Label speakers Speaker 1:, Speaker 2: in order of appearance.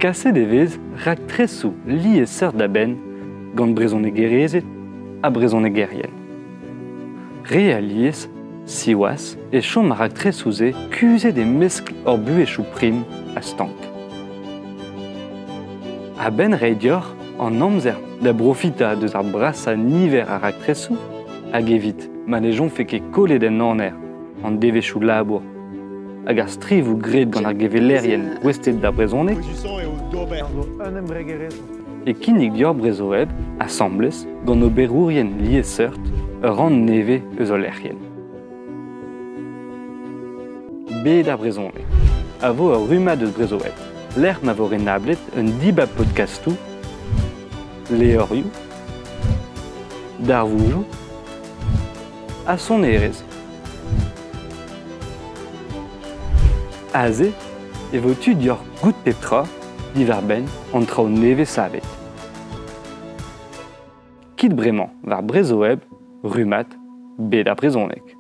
Speaker 1: cassé des vez rak tresou li et sert d'aben gant brezon egerezet a brezon egerien. Realiez, siwas et chom rak tresouze kuzet des mescles hor buechou prim a stank. A ben reidior an amzer da brofita deus ar bras a niver a rak tresou hag evit ma lejon fe ket kolet en aner an devechou labour hag ar strivou gret gant ar gevelerien westet da brezonek e kinnig dior brezoeb assemblez gant o berourien liet seurt ur an neve eus o lerien. Bet ar brezonek. A vo ur rumad eus brezoeb. L'er ma vo renablet un dibab podcastou, leorioù, darvoujou, a son erez. Aze, e vo tu dior gout petra, divar ben, an trao neve savet. Kit bremañ var brezoeb, rumat, bet ar brezonek.